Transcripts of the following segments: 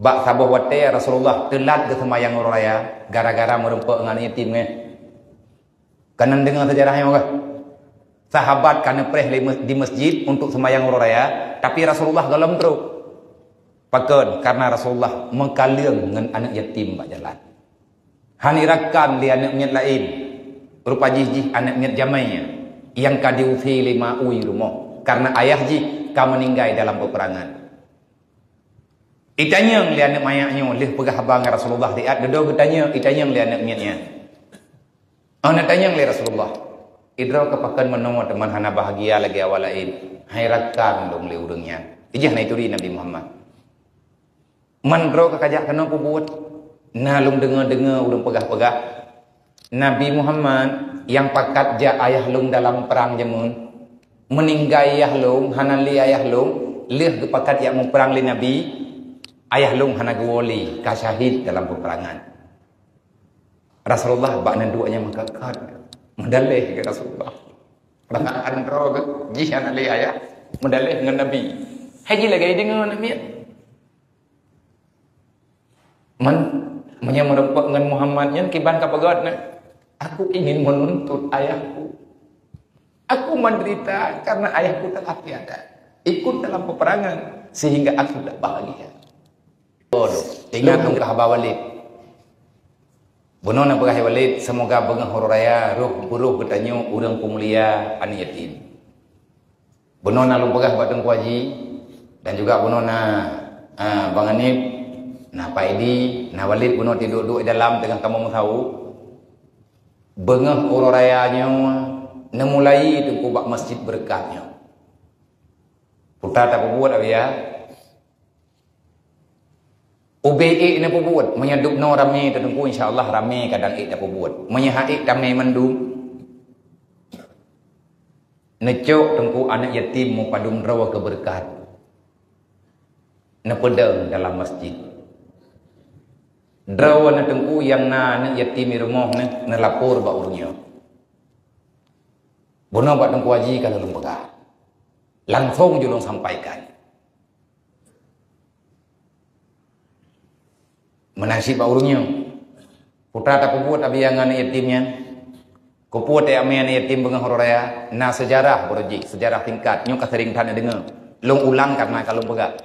Bak sabuh wate Rasulullah telat ke semayang raya gara-gara merempak dengan yatim ni. Kanan dengar sejarahnya orang. Sahabat kana preh di masjid untuk semayang raya, tapi Rasulullah galam teruk. Pakon karena Rasulullah mengkaliang dengan anak yatim bak jalan. Hanirakan dia anak miat lain. Rupa jijih anak miat jamainya yang kadiuthi lima ui rumah karena ayah ji ka meninggal dalam peperangan. Itanyang lian anak mayaknya lih pegah abang Rasulullah diat dedo getanya itanyang lian anak miatnya. Anak tanyang li Rasulullah. Idrau kepakan menemu teman hana bahagia lagi awal lain. Hairakan dong li urungnya. Ijah na ituri Nabi Muhammad. Mandro kekajak kena ku buat. Nalung dengar-dengar urung pegah-pegah. Nabi Muhammad yang pakat ja ayah lung dalam perang jemun. Meninggai ayah lung, hana li ayah lung. Lih kepakat yang memperang li Nabi. Ayah lung hana gewoli, kasyahid dalam peperangan. Rasulullah bak nanduanya mengkakat. Mendalih ke Rasulullah. Rangaan roh jihan ali ayah. Mendalih dengan Nabi. Haji lagi dengan Nabi. Menyerempak dengan Muhammadnya kiban kapagat nak. Aku ingin menuntut ayahku. Aku menderita karena ayahku telah tiada. Ikut dalam peperangan sehingga aku tak bahagia. Ingat engkau Abah Walid. Benar nak berkah Walid, semoga bengah huru raya ruh buruh bertanya urang pemulia anak yatim. Benar nak lu berkah batang kuaji dan juga benar nak Bang Anip, nak Pak Edi, nak Walid benar tidur-duduk dalam dengan kamu tahu. Bengah huru rayanya nemulai tengku bak masjid berkatnya. Putar tak buat apa ya? UBE ni apa buat? Menyadup no rame tertengku insyaAllah rame kadang ik apa buat. Menyahaik damai mendung. Necok tengku anak yatim mu padum rawa keberkat. Nepedang dalam masjid. Drawa na tengku yang na anak yatim di rumah ni nelapor ba urnya. Bono ba tengku haji kalau lumpagah. Langsung julung sampaikan. Menasib urungnya. Putra tak buat abiangan yatimnya. Kupuat ya aman yatim bengah raya. Na sejarah berji, sejarah tingkat. Nyo kasering tanya dengar. Long ulang karena kalau pegak.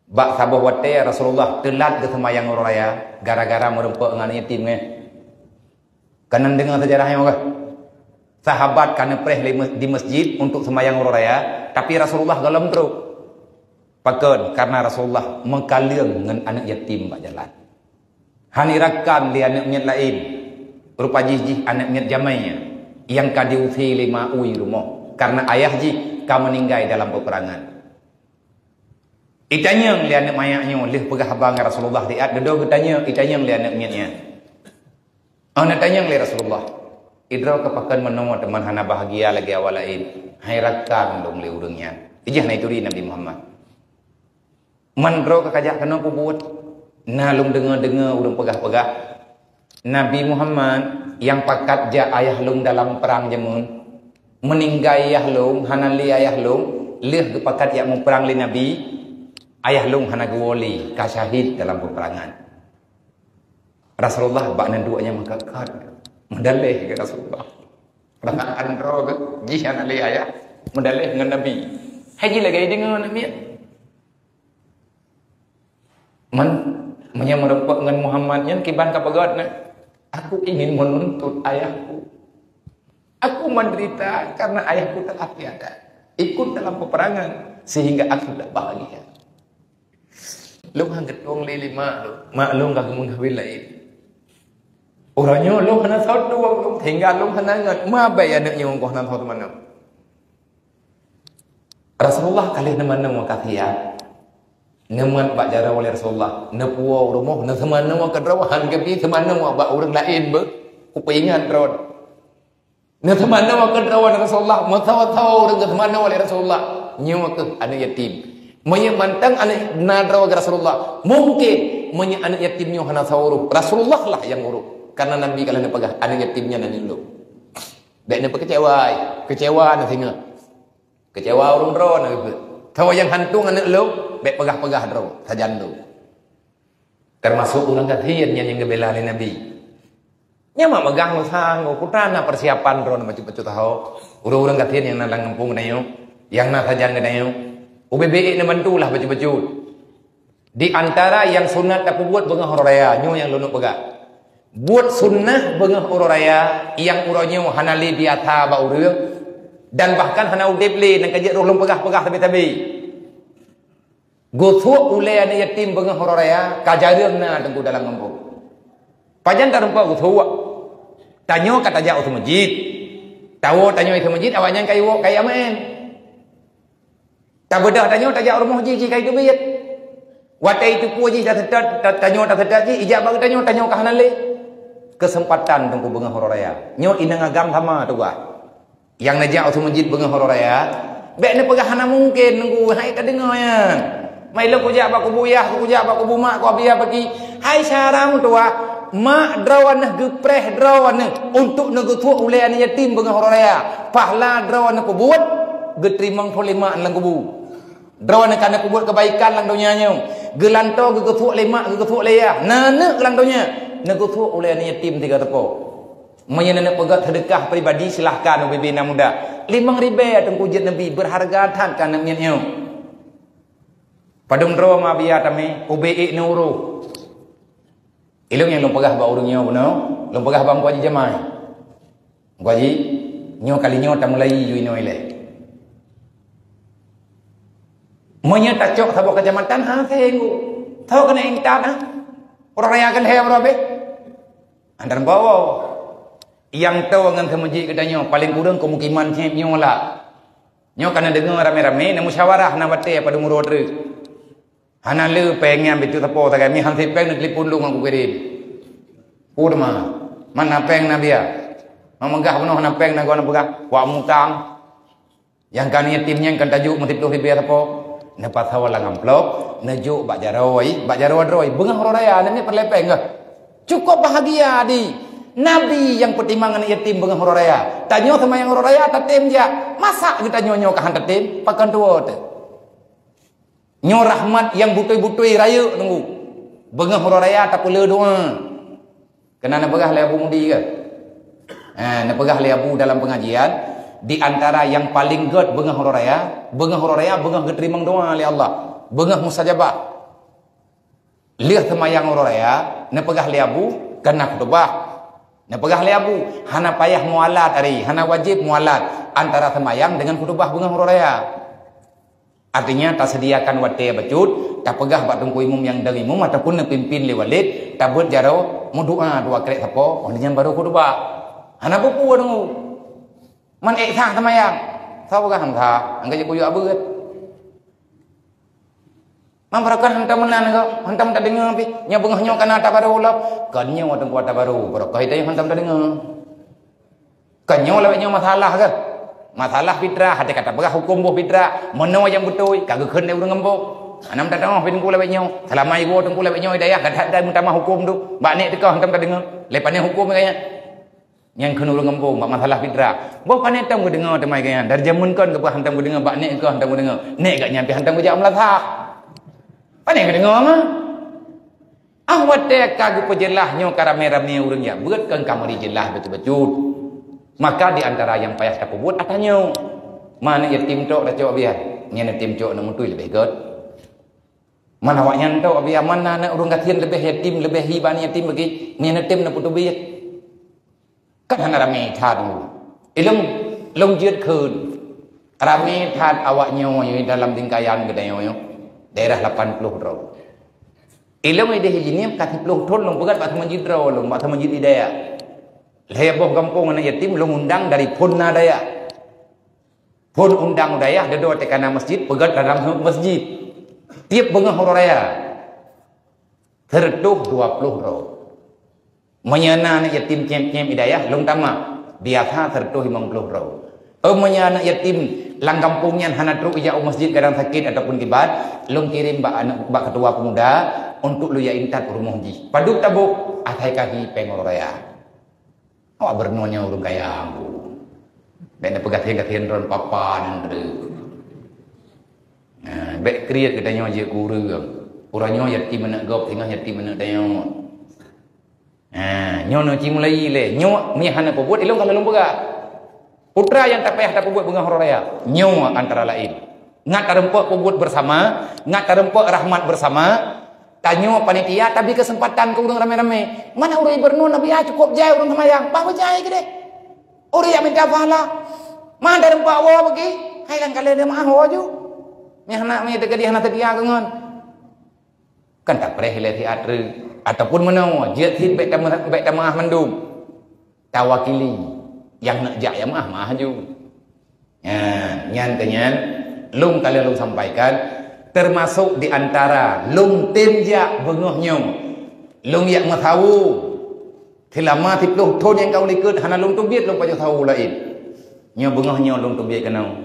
Bak sabuh wate Rasulullah telat ke semayang raya gara-gara merempak dengan yatimnya. Kanan dengar sejarahnya orang. Sahabat kana preh di masjid untuk semayang raya, tapi Rasulullah galam teruk. Pakon karena Rasulullah mengkaliang dengan anak yatim bak jalan. Hanirakan dia anak miat lain. Rupa jijih anak miat jamainya yang kadiuthi lima ui rumah karena ayah ji ka meninggal dalam peperangan. Itanyang dia anak mayaknya lih pegah abang Rasulullah diat dedo getanya itanyang dia anak miatnya. Anak tanyang li Rasulullah. Idrau kepakan menemu teman hana bahagia lagi awal lain. Hairakan dong li urungnya. Ijah na ituri Nabi Muhammad. Mandro kekajak kena ku buat. Nalung dengar-dengar urung pegah-pegah. Nabi Muhammad yang pakat ja ayah lung dalam perang jemun. Meninggai ayah lung, hana li ayah lung. Lih kepakat yang memperang li Nabi. Ayah lung hana gewoli, kasyahid dalam peperangan. Rasulullah bak nanduanya mengkakat. Mendalih ke Rasulullah. Rangaan roh jihan ali ayah. Mendalih dengan Nabi. Haji lagi dengan Nabi. Menyerempak dengan Muhammadnya kiban kapagat nak. Aku ingin menuntut ayahku. Aku menderita karena ayahku telah tiada. Ikut dalam peperangan sehingga aku tak bahagia. Lu hangget wong lili mak lu enggak menghawil lain. Orangnya lu hana tahu tu wong tinggal lu hana ngat ma bay anaknya wong kau hana tahu mana. Rasulullah kali mana mau kathia. Neman bak jara oleh Rasulullah. Nepuwa rumah na semana wa kadrawahan gabi semana wa bak urang lain be. Kupingan rod. Na semana wa kadrawan Rasulullah, matawa-tawa urang semana oleh Rasulullah. Nyawa ke anak yatim. Manya mantang anak nadrawa Rasulullah. Mungkin manya anak yatimnya hana sawruh. Rasulullah lah yang uruk. Karena Nabi kalau nak pegah anak yatimnya nanti dulu. Dak nak kecewa na singa. Kecewa urang ro na. Tahu yang hantung anak lu, baik pegah-pegah draw, sajan tu. Termasuk orang katian yang ngebela Nabi. Nya mak megang sang putana persiapan ron macam tahu. Orang katian yang nang ngempung nayo, yang nak saja nayo. UBBE na bantulah baca-baca. Di antara yang sunat aku buat bengah horaya, nyo yang lunuk pegak. Buat sunnah bengah horaya yang uronyo hanali biata ba urang dan bahkan hana udeple nang kajak rolong pegah-pegah tabi-tabi. Gotho ule ana yatim bengah horaya kajareuna tengku dalam ngempung. Pajan tarumpa gotho. Tanyo kata jauh tu masjid. Tahu tanyo itu masjid awaknya kayu kayak amen. Tak bedah tanyo tak jauh rumah ji kayak tu biat. Watai itu puji dah tanyo tak sedap ji ijab bagi tanyo ka hanale. Kesempatan tengku bengah horaya. Nyo inang agam sama tu gua. Yang najak tu masjid bengah horaya, bek ne pegah hana mungkin nunggu hai ka dengar ya. Mai lo kujak ba kubuyah, kujak ba kubumak ko biar bagi. Hai syaram tu mak drawan gepreh drawan untuk negutu ule an yatim bengah horaya. Pahla drawan ko buat getrimang polema lang kubu. Drawan kana ko buat kebaikan lang dunia nyo. Gelanto gegutu lemak gegutu leya. Nana lang dunia. Negutu oleh an yatim 3 tepo. Menyana pegat sedekah pribadi silahkan UBB na muda. 5,000 tengku jet Nabi berharga tan kana mianyo. Padung dro ma biya tame UBE nuru. Ilung yang long pegah ba urungnya beno, long pegah bang ko jamai. Ko ji nyo kali nyo ta mulai yu ino ile. Monya ta cok sabo kecamatan ha tengu. Tahu kena ingtat ha. Orang raya kan hay bro be. Antar bawa. Yang tahu dengan masjid katanya paling kurang kemukiman nyo lah. Nyo kana dengar rame-rame na musyawarah na bate pada murode. Hana le pengen betu tapo ta kami han peng nak telefon lu ngaku kirim. Purma. Mana peng na biya. Mamagah beno hana peng na gona pegah. Wa mutang. Yang kan yatimnya kan tajuk multiplo ribu tapo. Na pasawala ngamplop, na jo bak jaroi bengah raya ni perlepeng ke. Cukup bahagia di Nabi yang pertimbangan yatim bengah raya. Tanyo sama yang raya tatim ja. Masa kita nyonyo ka han tatim pakan tua tu. Nyo rahmat yang butui-butui raya tunggu. Bengah raya tak pula doa. Kena nak pegah le abu mudi ke? Nak pegah le abu dalam pengajian. Di antara yang paling god bengah raya, bengah keterimang doa oleh Allah. Bengah mustajabah. Lihat semayang raya, na pegah le abu kena khutbah. Na pegah le abu hana payah mualat hari, hana wajib mualat antara semayang dengan khutbah bengah raya. Artinya tak sediakan wate bacut, tak pegah bak tungku imum yang dari imum ataupun na pimpin le walid, tak buat jaro mu doa dua krek sapo, onnya baru khutbah. Hana buku dengu. Man sah semayang. Tahu kan hanta? Angkat je kuyu abut. Mamparakan hanta menan kau. Hanta tak dengar pi. Nya bengah nyo kana ta baru lap. Kan nyo watang kuata baru. Berkah itu hanta tak dengar. Kan nyo lawe nyo masalah ke? Masalah fitrah. Hati kata begah hukum boh fitrah. Meno yang betul. Kagak keun de urang ngembok. Anam tak tengok pin ku lawe nyo. Selama ibu tengku lawe nyo hidayah gadah dan mutama hukum tu. Bak nek tekah hanta tak dengar. Lepane hukum kayaknya. Yang kena urang ngempung bak masalah fitrah. Bo panen tam ku dengar temai kaya. Dari jamun kon ke hantam ku dengar bak nek ke hantam ku dengar. Nek gak nyampe hantam ku jak melatah. Panen ku dengar mah. Awat te kagu pejelah nyo karame-rame urang ya. Beut kan kamari jelah betul-betul. Maka di antara yang payah tak buat atanyo. Mana yatim tok dah cok biar. Nya yatim cok nak mutui lebih god. Mana awak nyantok biar mana nak urang katian lebih yatim lebih hiban yatim bagi. Nya yatim nak putu biar. Kan hana rame thad ilung long jiat keun rame thad awak nyo dalam tingkayan gede yo daerah 80 ro ilung ide hijini ka 30 ton long pegat bat masjid ro long bat masjid hidayah leboh kampung na yatim long undang dari punna daya pun undang daya dedo tekana masjid pegat dalam masjid tiap bengah raya tertuh 20 ro. Menyana anak yatim cem-cem hidayah long tama biasa tertuh 50 ro. Menyana anak yatim lang kampungnya hana tru ija masjid kadang sakit ataupun kibat long kirim bak anak bak ketua pemuda untuk lu ya intat rumah ji. Paduk tabuk atai kaki pengoraya. Awak bernonya urung kaya aku. Ben pegat-pegat ron papan ndre. Bek kriat katanya je guru. Urangnya yatim mana gop tengah yatim mana tayong. Nyo no cimulai le, nyo mi hana pebut ilung kalau lumpuga. Putra yang tak payah tak pebut bunga hororaya, nyo antara lain. Ngat tarempok pebut bersama, ngat tarempok rahmat bersama. Tanyo panitia tapi kesempatan ke urang rame-rame. Mana urang bernun nabi cukup jai urang semayang. Pak jai gede. Urang yang minta pahala. Mana tarempok wa bagi? Hai lang kale dia mah ho ju. Mi hana mi tege dia hana tedia kengon. Kan tak pernah hilang atre ataupun mana dia hit baik tamah mendum tawakili yang nak jak yang mah ju nyan kenyan lung kalian lung sampaikan termasuk di antara lung tinjak bengohnya lung yang tahu tilama tipluh ton yang kau likut hana lung tubiat lung pajak tahu lain nya bengohnya lung tubiat kenau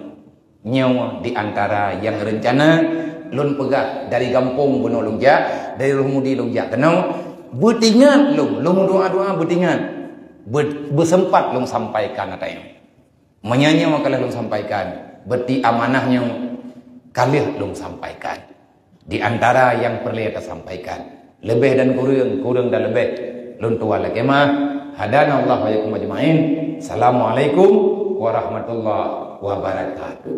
nyawa di antara yang rencana lun pegah dari kampung bunuh lung jak dari rumudi lung jak tenang bertingat lung doa-doa bertingat bersempat lung sampaikan atanya menyanyi makalah lung sampaikan berti amanahnya kalih lung sampaikan di antara yang perlu kita sampaikan lebih dan kurang dan lebih lun tua lagi mah hadana Allah wa yakum ajmain. Assalamualaikum warahmatullahi wabarakatuh.